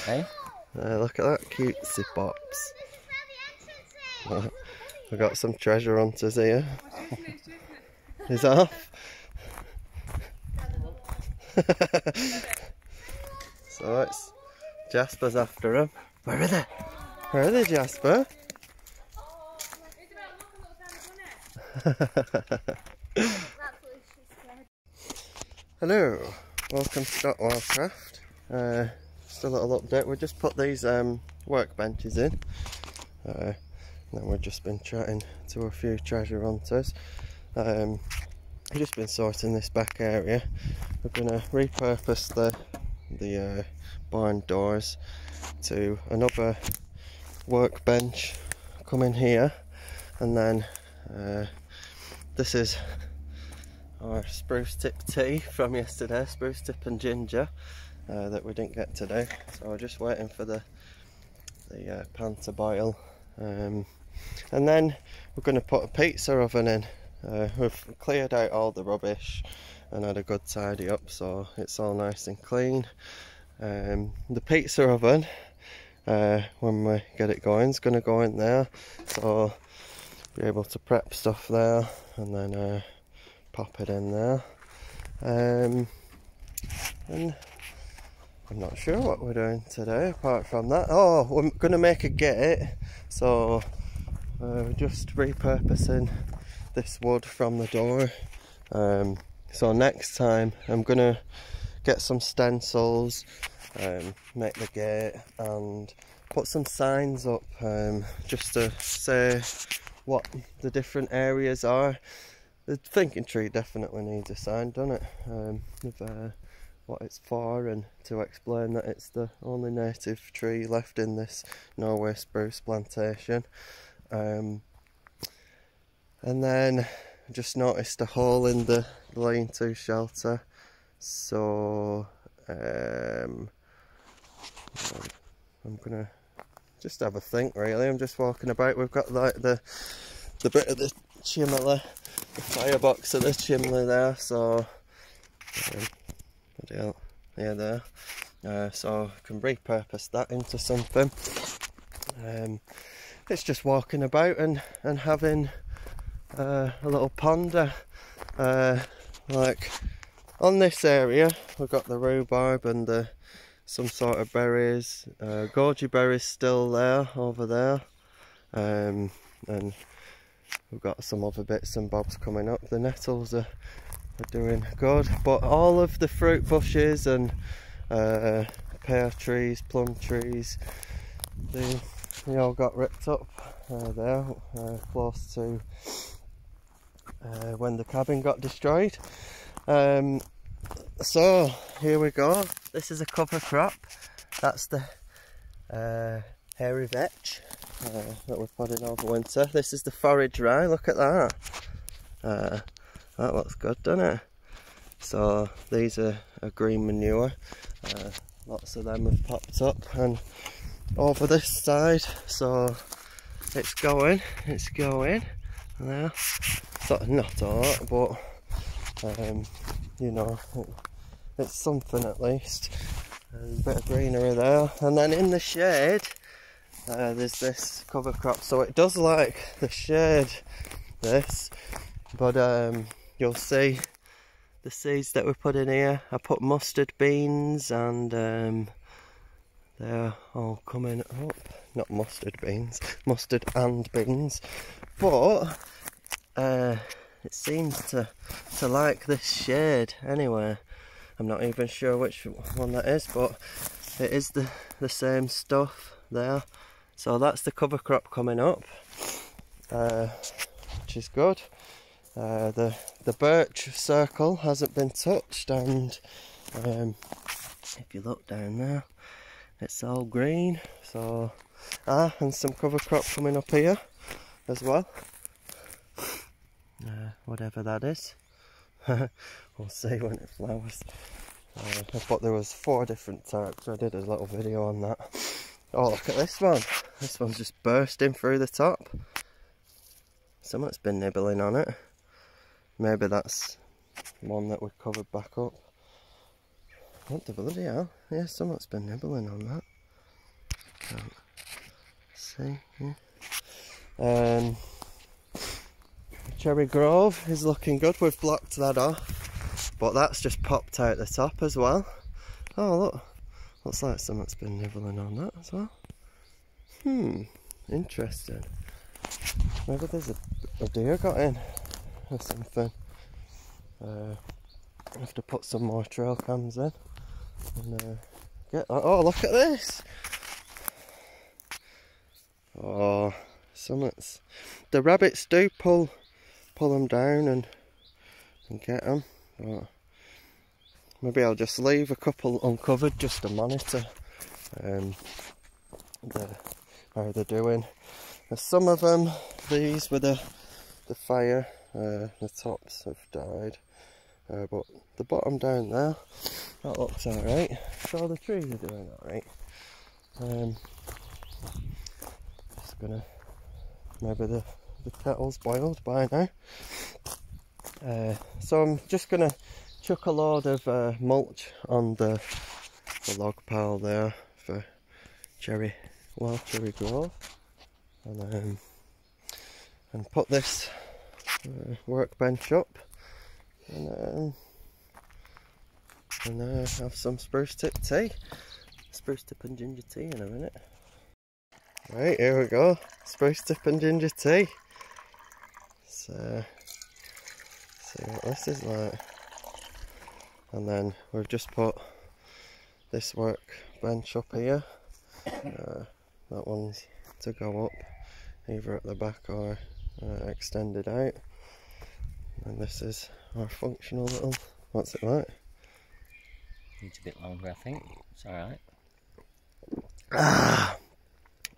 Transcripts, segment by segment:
Hey? Look at that cutesy box. We've got some treasure hunters here. He's off. So it's Jasper's after him. Where are they? Where are they, Jasper? Hello, welcome to Wildcraft. Just a little update. We just put these workbenches in. Then we've just been chatting to a few treasure hunters. We've just been sorting this back area. We're going to repurpose the barn doors to another workbench. Come in here, and then this is our spruce tip tea from yesterday, spruce tip and ginger, that we didn't get today. So we're just waiting for the pan to boil, and then we're going to put a pizza oven in. We've cleared out all the rubbish and had a good tidy up, so it's all nice and clean. The pizza oven, when we get it going, is going to go in there, so be able to prep stuff there and then pop it in there. And I'm not sure what we're doing today apart from that. Oh, we're going to make a gate, so we're just repurposing this wood from the door. So next time I'm going to get some stencils, make the gate and put some signs up, just to say what the different areas are. The thinking tree definitely needs a sign, doesn't it? With what it's for, and to explain that it's the only native tree left in this Norway spruce plantation. And then I just noticed a hole in the lean-to shelter, so I'm gonna just have a think really. I'm just walking about. We've got like the bit of the chimney, the firebox of the chimney there, so yeah, there. So I can repurpose that into something. It's just walking about and having a little ponder. Like on this area we've got the rhubarb and some sort of berries, goji berries still there over there, and we've got some other bits and bobs coming up. The nettles are doing good, but all of the fruit bushes and pear trees, plum trees, they all got ripped up there, close to when the cabin got destroyed. So here we go. This is a cover crop. That's the hairy vetch that we're putting over winter. This is the forage rye. Look at that. That looks good, doesn't it? So these are green manure. Lots of them have popped up and over this side. So it's going there. So not all, but you know, it's something at least. There's a bit of greenery there, and then in the shade there's this cover crop. So it does like the shade, this, but you'll see the seeds that we put in here. I put mustard beans, and they're all coming up. Not mustard beans, mustard and beans, but it seems to like this shade anyway. I'm not even sure which one that is, but it is the same stuff there. So that's the cover crop coming up, which is good. The birch circle hasn't been touched, and if you look down there, it's all green. So and some cover crop coming up here as well. Whatever that is. We'll see when it flowers. But there was 4 different types. I did a little video on that. Oh, look at this one. This one's just bursting through the top. Someone's been nibbling on it. Maybe that's one that we covered back up. What the bloody hell? Yeah, someone's been nibbling on that. Can't see. Yeah. Cherry Grove is looking good. We've blocked that off, but that's just popped out the top as well. Oh look, looks like someone's been nibbling on that as well. Interesting. Maybe there's a deer got in or something. I have to put some more trail cams in and get that. Oh, look at this! Oh, something's. The rabbits do pull them down and get them, but maybe I'll just leave a couple uncovered just to monitor how they're doing. There's some of them, these with the fire, the tops have died, but the bottom down there, that looks alright. So the trees are doing alright. Just gonna, maybe the kettle's boiled by now. So I'm just gonna chuck a load of mulch on the log pile there for Cherry Grove, and put this workbench up, and have some spruce tip tea, spruce tip and ginger tea in a minute. Right, here we go, spruce tip and ginger tea. So see what this is like. And then we've just put this workbench up here. That one's to go up either at the back or extended out. And this is our functional little, what's it like? Needs a bit longer, I think. It's alright.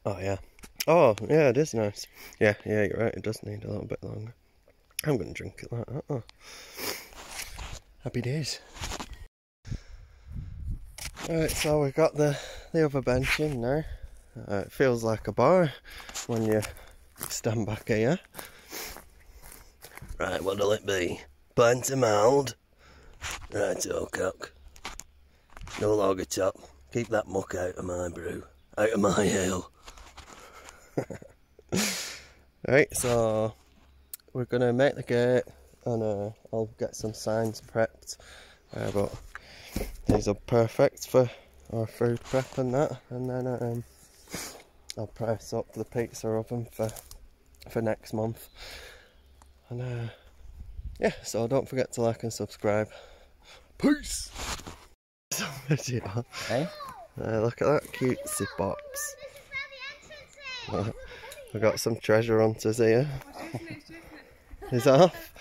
Oh yeah. Oh yeah, it is nice. Yeah, you're right, it does need a little bit longer. I'm going to drink it like that. Oh. Happy days. Right, so we've got the other bench in now. It feels like a bar when you stand back here. Right, what'll it be? Pint of mild? Right, oh cock. No lager top. Keep that muck out of my brew. Out of my ale. Right, so we're going to make the gate and I'll get some signs prepped. But these are perfect for our food prep and that. And then I'll price up the pizza oven for next month. And yeah, so don't forget to like and subscribe. Peace! Video. Hey? Look at that cutesy box. We've got some treasure hunters here. He's off.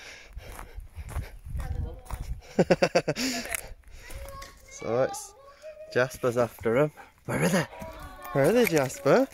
So it's Jasper's after him. Where are they? Where are they, Jasper?